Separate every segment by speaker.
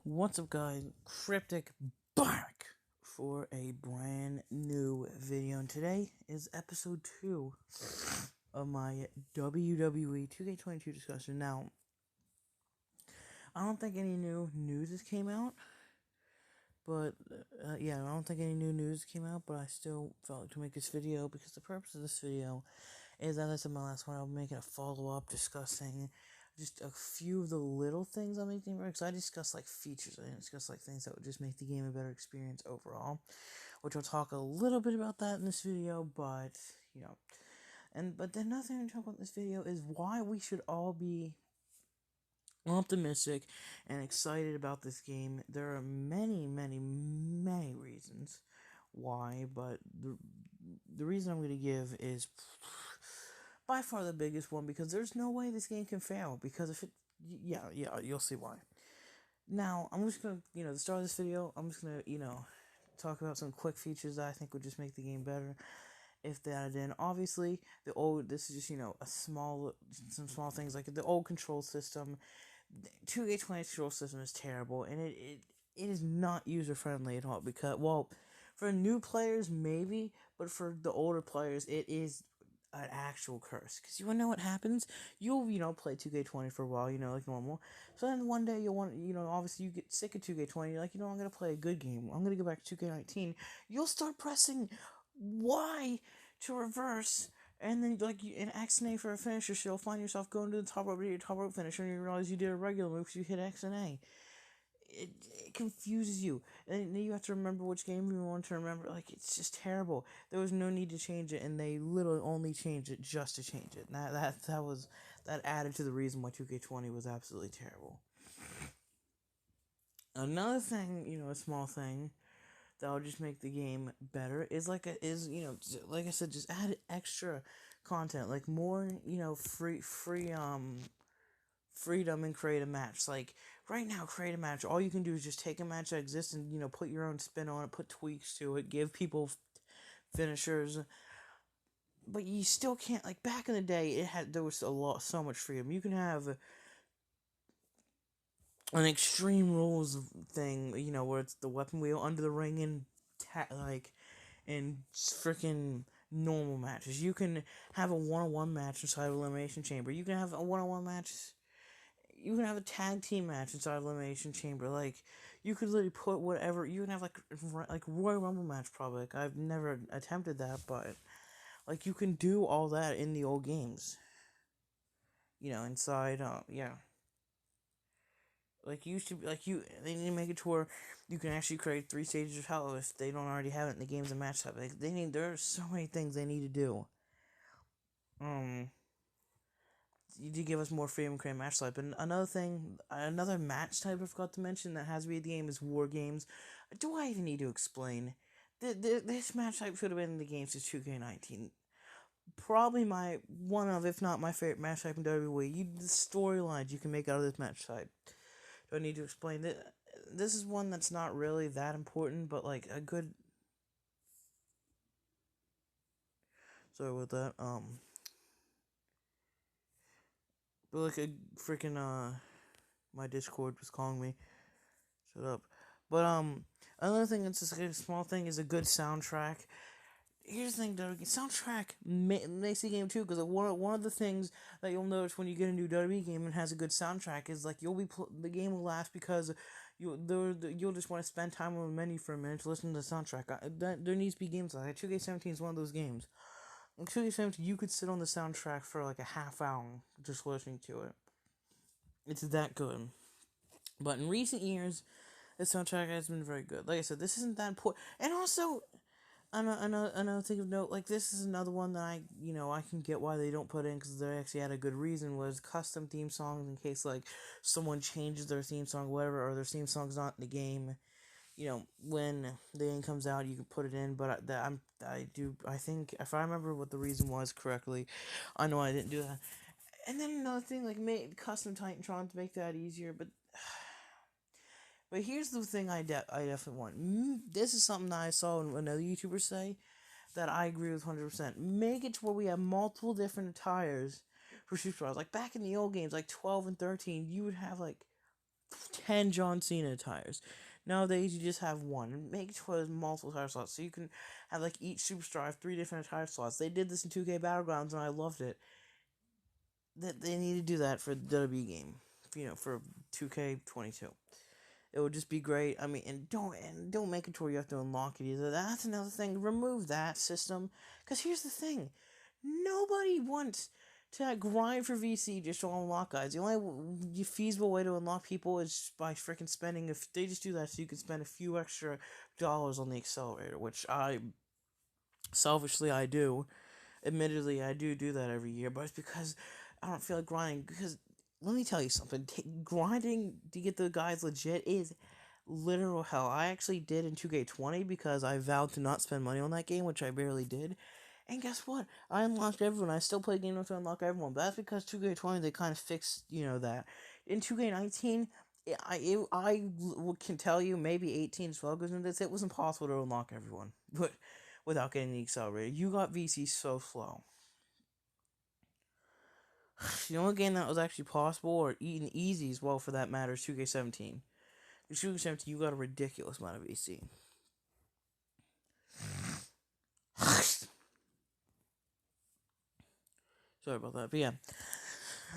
Speaker 1: What's up, guys? Cryptic back for a brand new video, and today is episode 2 of my WWE 2K22 discussion. Now, I don't think any new news has came out, but I don't think any new news came out, but I still felt like to make this video because the purpose of this video is, as I said in my last one, I'll be making a follow-up discussing just a few of the little things that make the game better, because I discussed like features, I didn't discuss like things that would just make the game a better experience overall, which I'll talk a little bit about that in this video, but then another thing to talk about in this video is why we should all be optimistic and excited about this game. There are many reasons why, but the reason I'm going to give is by far the biggest one, because there's no way this game can fail, because if it, you'll see why. Now, I'm just going to, to start this video, I'm just going to, talk about some quick features that I think would just make the game better if they added in. Obviously, this is just, some small things, like the old control system. 2K20 control system is terrible, and it is not user-friendly at all, because, well, for new players, maybe, but for the older players, it is an actual curse, because you want to know what happens. You'll play 2K20 for a while, like normal. So then one day you'll want, obviously you get sick of 2K20. You're like, I'm gonna play a good game. I'm gonna go back to 2K19. You'll start pressing Y to reverse, and then in X and A for a finisher, so you'll find yourself going to the top rope to your top rope finisher, and you realize you did a regular move because you hit X and A. It confuses you, and then you have to remember which game you want to remember. Like, it's just terrible. There was no need to change it, and they literally only changed it just to change it. That added to the reason why 2K20 was absolutely terrible. Another thing, a small thing that will just make the game better is like I said, just add extra content, like more, freedom and create a match. Like, right now, create a match, all you can do is just take a match that exists and, put your own spin on it, put tweaks to it, give people finishers, but you still can't, like, back in the day, there was so much freedom. You can have an Extreme Rules thing, where it's the weapon wheel under the ring and, in freaking normal matches. You can have a one-on-one match inside of Elimination Chamber. You can have a one-on-one match. You can have a tag team match inside of Elimination Chamber. Like, you could literally put whatever. You can have like Royal Rumble match, probably. Like, I've never attempted that, but like, you can do all that in the old games. Inside. Like, they need to make it to where you can actually create 3 stages of hell if they don't already have it in the games and match type. Like, there are so many things they need to do. You did give us more freedom to create match type. And another match type I forgot to mention that has to be in the game is War Games. Do I even need to explain? This match type should have been in the game since 2K19. Probably one of, if not my favorite match type in WWE. The storylines you can make out of this match type. Do I need to explain it? This is one that's not really that important, but like a good. Sorry about that. But like a freaking my Discord was calling me. Shut up. But another thing that's just a small thing is a good soundtrack. Here's the thing, WWE soundtrack makes the game too, because one of the things that you'll notice when you get a new WWE game and has a good soundtrack is like the game will last because you'll just want to spend time on the menu for a minute to listen to the soundtrack. There needs to be games like that. 2K17 is one of those games. In 2K17, you could sit on the soundtrack for like a half hour just listening to it. It's that good. But in recent years, the soundtrack has been very good. Like I said, this isn't that important. And also, another thing of note, like, this is another one that I can get why they don't put in, because they actually had a good reason, was custom theme songs, in case, like, someone changes their theme song, whatever, or their theme song's not in the game. When the game comes out, you can put it in, but I think, if I remember what the reason was correctly, I know I didn't do that. And then another thing, like, made custom Titantron to make that easier, but here's the thing I definitely want. This is something that I saw another YouTuber say that I agree with 100%. Make it to where we have multiple different attires for superstars. Like, back in the old games, like 12 and 13, you would have, like, 10 John Cena attires. Nowadays, you just have one. Make it was multiple attire slots, so you can have like each superstar have 3 different attire slots. They did this in 2K Battlegrounds, and I loved it. That they need to do that for the WWE game, for 2K22. It would just be great. I mean, and don't make it to where you have to unlock it either. That's another thing. Remove that system, because here's the thing: nobody wants to grind for VC just to unlock guys. The only feasible way to unlock people is by freaking spending. If they just do that, so you can spend a few extra dollars on the accelerator, which selfishly I do. Admittedly, I do that every year, but it's because I don't feel like grinding. Because let me tell you something: grinding to get the guys legit is literal hell. I actually did in 2K20 because I vowed to not spend money on that game, which I barely did. And guess what? I unlocked everyone. I still play game enough to unlock everyone, but that's because 2K20 they kind of fixed that. In 2K19, I can tell you maybe 18 as well goes into this. It was impossible to unlock everyone, but without getting the accelerator, you got VC so slow. The only game that was actually possible or even easy as well for that matter is 2K17. In 2K17, you got a ridiculous amount of VC. Sorry about that, but yeah.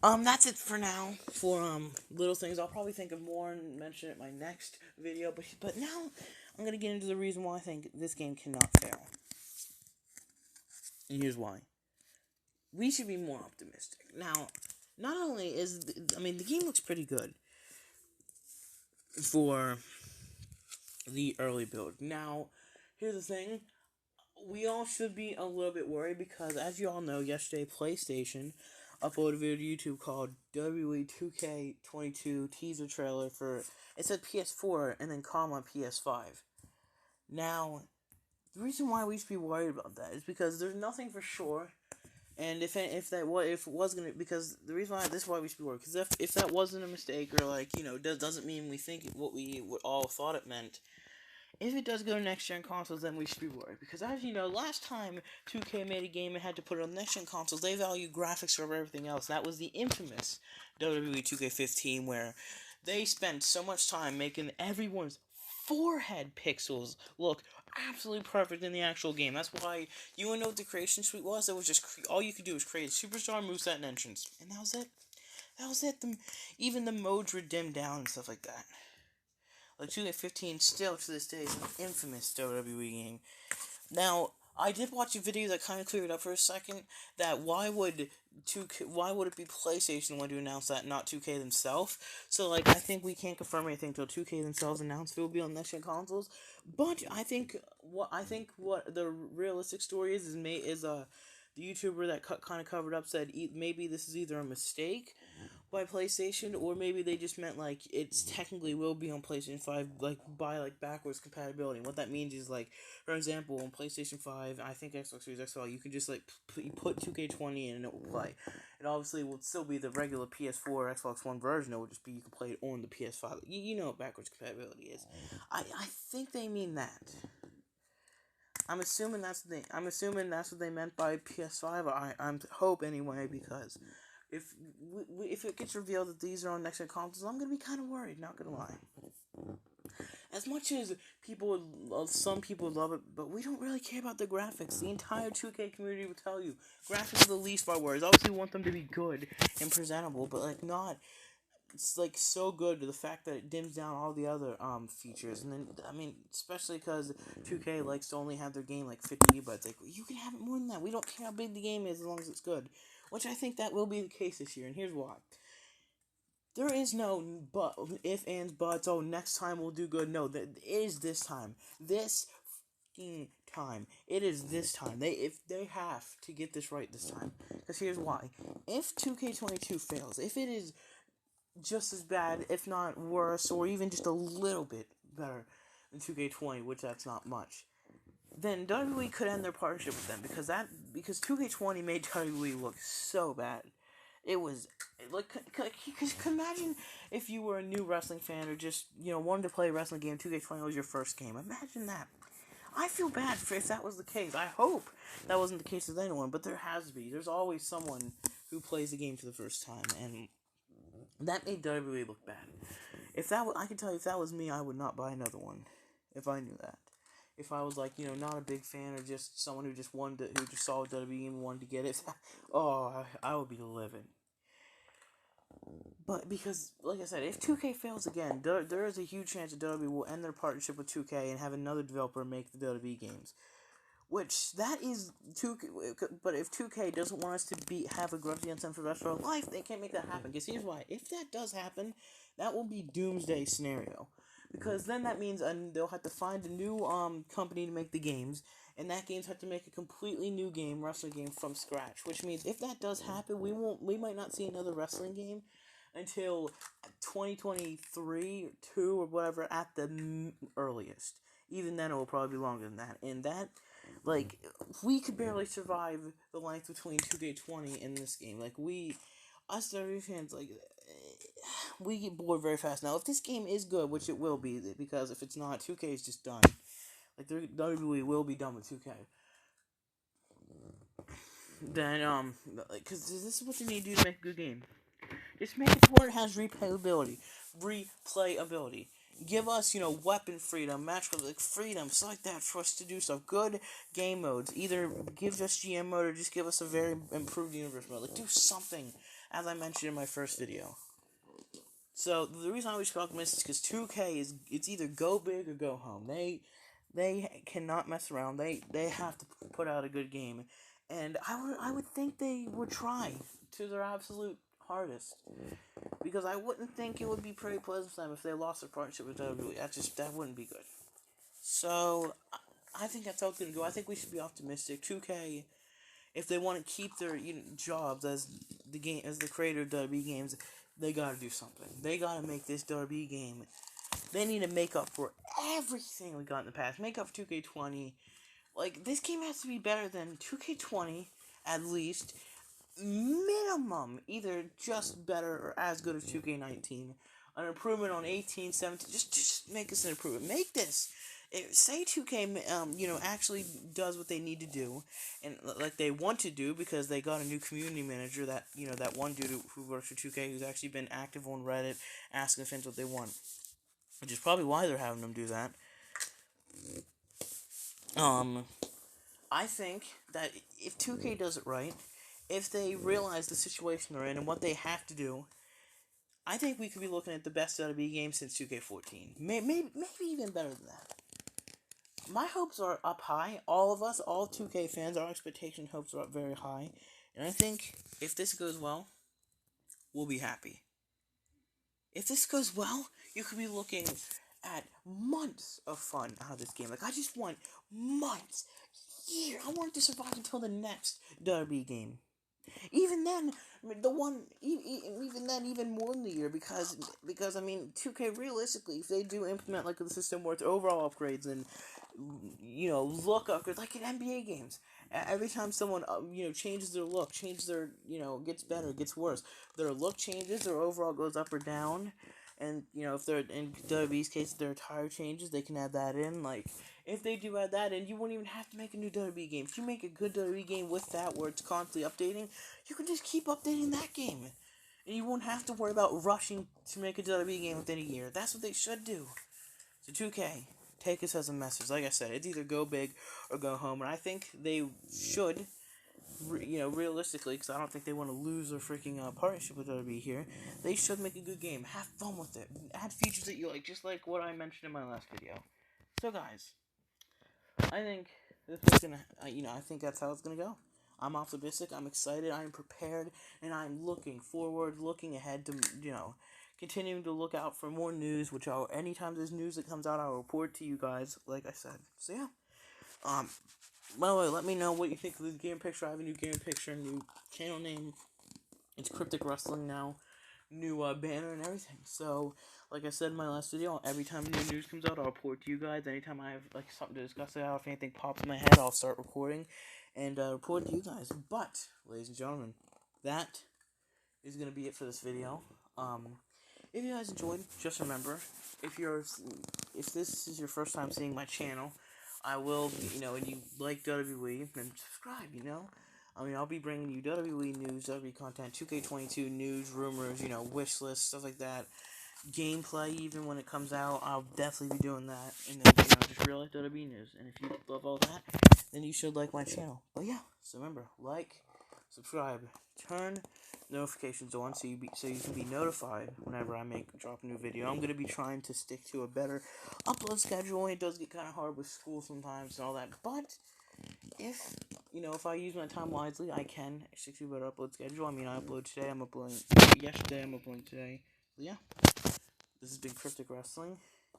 Speaker 1: That's it for now for little things. I'll probably think of more and mention it in my next video, but now I'm gonna get into the reason why I think this game cannot fail. And here's why. We should be more optimistic. Now, not only the game looks pretty good for the early build. Now, here's the thing. We all should be a little bit worried because, as you all know, yesterday PlayStation uploaded a video to YouTube called WWE 2K22 teaser trailer for, it said PS4 and then comma PS5. Now, the reason why we should be worried about that is because there's nothing for sure, and if it was gonna, because the reason why this is why we should be worried, because if that wasn't a mistake or doesn't mean we think what we all thought it meant. If it does go to next-gen consoles, then we should be worried. Because as you know, last time 2K made a game and had to put it on next-gen consoles, they value graphics over everything else. That was the infamous WWE 2K15, where they spent so much time making everyone's forehead pixels look absolutely perfect in the actual game. That's why, you wanna know what the creation suite was? It was just, all you could do was create a superstar, moveset, and entrance. And that was it. That was it. Even the modes were dimmed down and stuff like that. Like 2K15 still to this day is an infamous WWE game. Now, I did watch a video that kind of cleared it up for a second. That why would it be PlayStation when to announce that, not 2K themselves? So I think we can't confirm anything until 2K themselves announce if it will be on next gen consoles. But I think what the realistic story is the YouTuber that kind of covered up said maybe this is either a mistake by PlayStation, or maybe they just meant it's technically will be on PlayStation 5 by backwards compatibility. And what that means is for example, on PlayStation 5, I think Xbox Series XL, you can just put 2K20 in and it will play. It obviously will still be the regular PS4 or Xbox One version. It will just be you can play it on the PS5. You know what backwards compatibility is. I think they mean that. I'm assuming that's what they meant by PS5. I hope anyway, because if it gets revealed that these are on next-gen consoles, I'm gonna be kind of worried. Not gonna lie. As much as some people love it, but we don't really care about the graphics. The entire 2K community will tell you graphics are the least of our worries. Obviously, we want them to be good and presentable, but not. It's so good to the fact that it dims down all the other features, and then especially because 2K likes to only have their game 50 gigabytes. You can have it more than that. We don't care how big the game is as long as it's good, which I think that will be the case this year. And here's why: there is no if, ands, buts. Oh, next time we'll do good. No, it is this time. This time. It is this time. If they have to get this right this time. Because here's why: if 2K22 fails, if it is just as bad, if not worse, or even just a little bit better than 2K20, which that's not much, then WWE could end their partnership with them, because 2K20 made WWE look so bad. It was because imagine if you were a new wrestling fan or just wanted to play a wrestling game. 2K20 was your first game. Imagine that. I feel bad if that was the case. I hope that wasn't the case with anyone, but there has to be. There's always someone who plays the game for the first time, and that made WWE look bad. I can tell you, if that was me, I would not buy another one. If I knew that. If I was like, not a big fan, or just someone who just wanted who just saw WWE and wanted to get it, oh, I would be livid. But because, like I said, if 2K fails again, there is a huge chance that WWE will end their partnership with 2K and have another developer make the WWE games. Which, that is 2K, but if 2K doesn't want us to have a grudge against them for the rest of our life, they can't make that happen. Because here's why. If that does happen, that will be doomsday scenario. Because then that means they'll have to find a new company to make the games, and that games have to make a completely new game, wrestling game from scratch. Which means if that does happen, we might not see another wrestling game until 2023 or 2 or whatever at the earliest. Even then, it will probably be longer than that. And that, like, we could barely survive the length between 2K20 and this game. Like, us WWE fans, like, we get bored very fast. Now, if this game is good, which it will be, because if it's not, 2K is just done. Like, WWE will be done with 2K. Then, because this is what they need to do to make a good game. Just make it where it has replayability. Give us, weapon freedom, match with freedom, stuff like that, for us to do stuff. Good game modes. Either give us GM mode or just give us a very improved universe mode. Like, do something, as I mentioned in my first video. So, the reason I always feel optimistic is because 2K it's either go big or go home. They cannot mess around. They have to put out a good game. And I would think they would try to their absolute hardest. Because I wouldn't think it would be pretty pleasant for them if they lost their partnership with WWE. That wouldn't be good. So, I think that's how it's going to go. I think we should be optimistic. 2K, if they want to keep their jobs as the creator of WWE games, they got to do something. They got to make this WWE game. They need to make up for everything we got in the past. Make up for 2K20. Like, this game has to be better than 2K20, at least. Minimum, either just better or as good as 2K19. An improvement on 18, 17. Just make us an improvement. Make this. Say 2K, actually does what they need to do, and like they want to do, because they got a new community manager, that one dude who works for 2K, who's actually been active on Reddit, asking fans what they want, which is probably why they're having them do that. I think that if 2K does it right, if they realize the situation they're in and what they have to do, I think we could be looking at the best WWE game since 2K14. Maybe even better than that. My hopes are up high. All of us, all 2K fans, our expectation hopes are up very high. And I think if this goes well, we'll be happy. If this goes well, you could be looking at months of fun out of this game. Like, I just want months, year. I want it to survive until the next WWE game. Even then, even more than the year, because 2K, realistically, if they do implement like the system where it's overall upgrades and look upgrades, like in NBA games, every time someone changes their look, changes their gets better, gets worse, their look changes, their overall goes up or down, and if they're in WWE's case, their attire changes, they can add that in. Like, if they do add that in, you won't even have to make a new WWE game. If you make a good WWE game with that, where it's constantly updating, you can just keep updating that game. And you won't have to worry about rushing to make a WWE game within a year. That's what they should do. So 2K, take us as a message. Like I said, it's either go big or go home. And I think they should, realistically, because I don't think they want to lose their freaking partnership with WWE here, they should make a good game. Have fun with it. Add features that you like, just like what I mentioned in my last video. So guys, I think this is gonna, I think that's how it's gonna go. I'm optimistic, I'm excited, I'm prepared, and I'm looking forward, looking ahead to, continuing to look out for more news, anytime there's news that comes out, I'll report to you guys, like I said. So yeah. By the way, let me know what you think of the game picture. I have a new game picture, new channel name. It's Cryptic Wrestling now. New banner and everything. So, like I said in my last video, every time new news comes out, I'll report to you guys. Anytime I have something to discuss about, if anything pops in my head, I'll start recording and report to you guys. But, ladies and gentlemen, that is gonna be it for this video. If you guys enjoyed, just remember, if this is your first time seeing my channel, I will, and you like WWE, then subscribe. I'll be bringing you WWE news, WWE content, 2K22 news, rumors, wish lists, stuff like that. gameplay even when it comes out. I'll definitely be doing that. And then, just real life WWE news. And if you love all that, then you should like my channel. But yeah, so remember, like, subscribe, turn notifications on so you can be notified whenever I drop a new video. I'm gonna be trying to stick to a better upload schedule. It does get kind of hard with school sometimes and all that, but if I use my time wisely, I can stick to a better upload schedule. I mean, I upload today. I'm uploading yesterday. I'm uploading today. But yeah, this has been Cryptic Wrestling,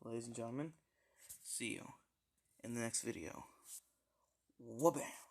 Speaker 1: ladies and gentlemen. See you in the next video. Whoop-bam.